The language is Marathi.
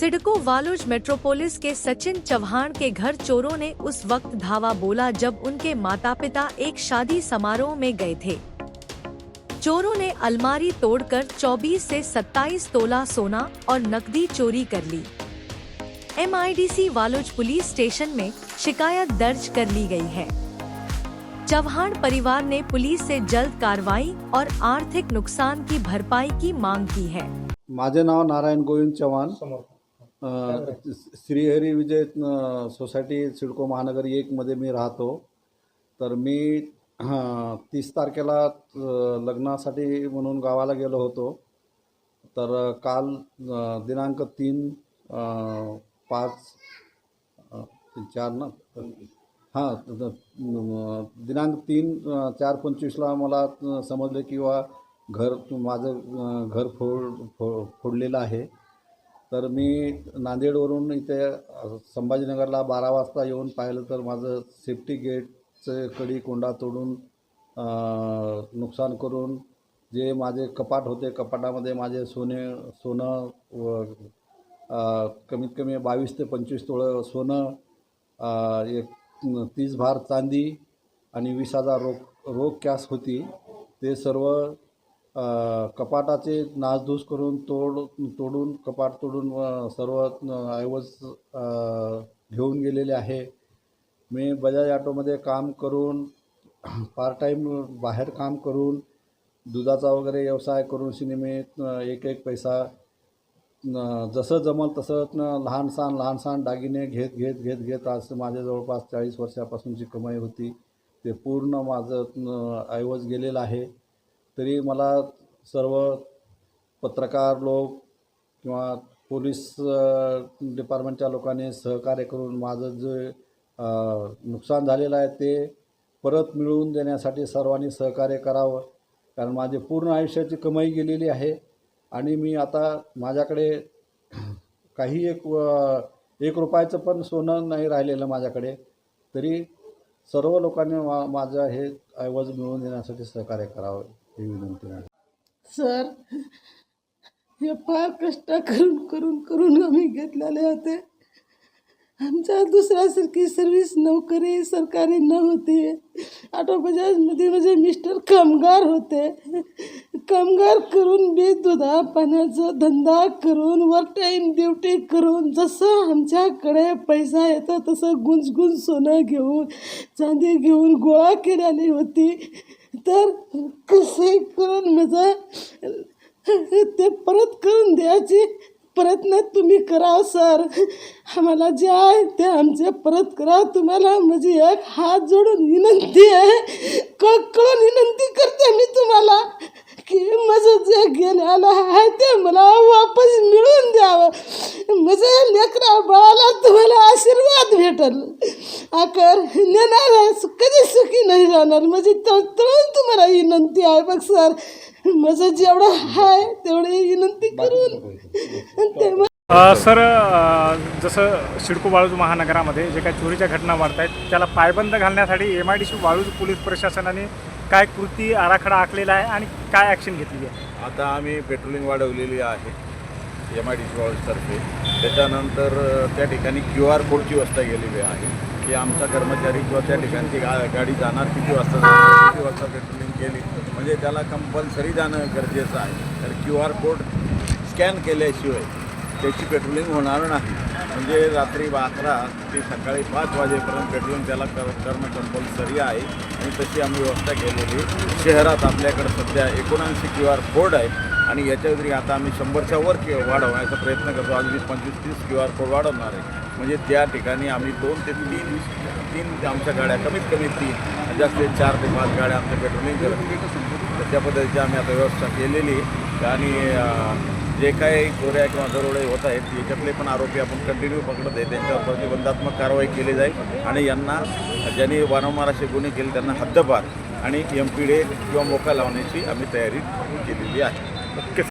सिडको वालुज मेट्रोपोलिस के सचिन चौहान के घर चोरों ने उस वक्त धावा बोला जब उनके माता पिता एक शादी समारोह में गए थे। चोरों ने अलमारी तोड़कर 24 से 27 तोला सोना और नकदी चोरी कर ली। MIDC वालुज पुलिस स्टेशन में शिकायत दर्ज कर ली गई है। चौहान परिवार ने पुलिस से जल्द कार्रवाई और आर्थिक नुकसान की भरपाई की मांग की है। माझे नाव नारायण गोविंद चव्हाण, श्रीहरी विजय सोसायटी सिडको महानगर 1 मध्ये मी राहतो। तर मी 30 तारखेला लग्नासाठी म्हणून गावाला गेलो होतो। तर काल दिनांक 3/5/4 ना दिनांक 3/4/25ला मला समजले की माझं घर फोडलेलं आहे। तर मी नांदेडवरून इथे संभाजीनगरला 12 वाजता येऊन पाहिलं तर माझं सेफ्टी गेटचं कडी कोंडा तोडून नुकसान करून जे माझे कपाट होते, कपाटामध्ये माझे सोनं कमीत कमी 22 ते 25 तोळं सोनं, 30 भार चांदी आणि 20,000 रोख कॅश होती। ते सर्व कपाटाचे नासधूस करून तोडून कपाट तोडून सर्व ऐवज घेऊन गेलेले आहे। मी बजाज ऑटोमध्ये काम करून पार्ट टाईम बाहेर काम करून दुधाचा वगैरे व्यवसाय करून सिनेमे एक पैसा जसं जमल तसं लहान सहान दागिने घेत आज माझ्या जवळपास 40 वर्षापासूनची कमाई होती। ते पूर्ण माझं ऐवज गेलेलं आहे। तरी मला सर्व पत्रकार लोक किंवा पोलीस डिपार्टमेंटच्या लोकांनी सहकार्य करून माझं जे नुकसान झालेलं आहे ते परत मिळवून देण्यासाठी सर्वांनी सहकार्य करावं। कारण माझे पूर्ण आयुष्याची कमाई गेलेली आहे आणि मी आता माझ्याकडे काही एक रुपयाचं पण सोनं नाही राहिलेलं माझ्याकडे। तरी सर्व लोकांनी माझं हे ऐवज मिळवून देण्यासाठी सहकार्य करावं ही विनंती आहे। सर, हे फार कष्ट करून आम्ही घेतलेले होते। आमच्या दुसऱ्यासारखी सर्विस नोकरी सरकारी नव्हती। ऑटो बजाजमध्ये माझे मिस्टर कामगार होते। कामगार करून बी दुधा पाण्याचा धंदा करून वर टाईम ड्युटी करून जसं आमच्याकडे पैसा येतो तसं गुंज सोनं घेऊन चांदी घेऊन गोळा केलेली होती। तर कसे करून माझं ते परत करून द्यायची प्रयत्न तुम्ही करा सर। आम्हाला जे आहे ते आमचे परत करा। तुम्हाला माझी एक हात जोडून विनंती आहे, कळकळून विनंती करते मी तुम्हाला की माझं जे गेलेलं आहे ते मला वापस मिळवून द्यावं। माझ्या लेकरा बाळाला तुम्हाला आशीर्वाद भेटल। आकर नेणार कधी सुखी नाही राहणार। माझी तळतळून तुम्हाला विनंती आहे बघ सर। माझं जेवढं आहे तेवढी विनंती करून सर, जसं सिडको वाळूज महानगरामध्ये जे काही चोरीच्या घटना वाढत आहेत त्याला पायबंद घालण्यासाठी MIDC वाळूज पोलीस प्रशासनाने काय कृती आराखडा आखलेला आहे आणि काय ॲक्शन घेतली आहे? आता आम्ही पेट्रोलिंग वाढवलेली आहे MIDC वाळूजतर्फे। त्याच्यानंतर त्या ठिकाणी QR कोडची व्यवस्था केलेली आहे की आमचा कर्मचारी किंवा त्या ठिकाणची गाडी जाणार किती वाजता पेट्रोलिंग केली म्हणजे त्याला कंपल्सरी जाणं गरजेचं आहे। तर QR कोड स्कॅन केल्याशिवाय त्याची पेट्रोलिंग होणार नाही। म्हणजे रात्री 11 ते सकाळी 5 वाजेपर्यंत पेट्रोलिंग त्याला करणं कंपल्सरी आहे आणि तशी आम्ही व्यवस्था केलेली। शहरात आपल्याकडे सध्या 79 QR कोड आहे आणि याच्या व्यतिरिक्त आता आम्ही 100च्या वर वाढवण्याचा प्रयत्न करतो। अगदी 25-30 QR कोड वाढवणार आहे। म्हणजे त्या ठिकाणी आम्ही 2 ते 3 आमच्या गाड्या कमीत कमी 3 जास्तीत 4 ते 5 गाड्या आमच्या पेट्रोलिंग करत। तर त्या पद्धतीची आम्ही आता व्यवस्था केलेली आणि जे काही चोऱ्या किंवा दरोडे होत आहेत याच्यातले पण आरोपी आपण कंटिन्यू पकडत आहे। त्यांच्यावर प्रतिबंधात्मक कारवाई केली जाईल आणि यांना ज्यांनी वारंवार असे गुन्हे केले त्यांना हद्दपार आणि MPD किंवा मोका लावण्याची आम्ही तयारी केलेली आहे।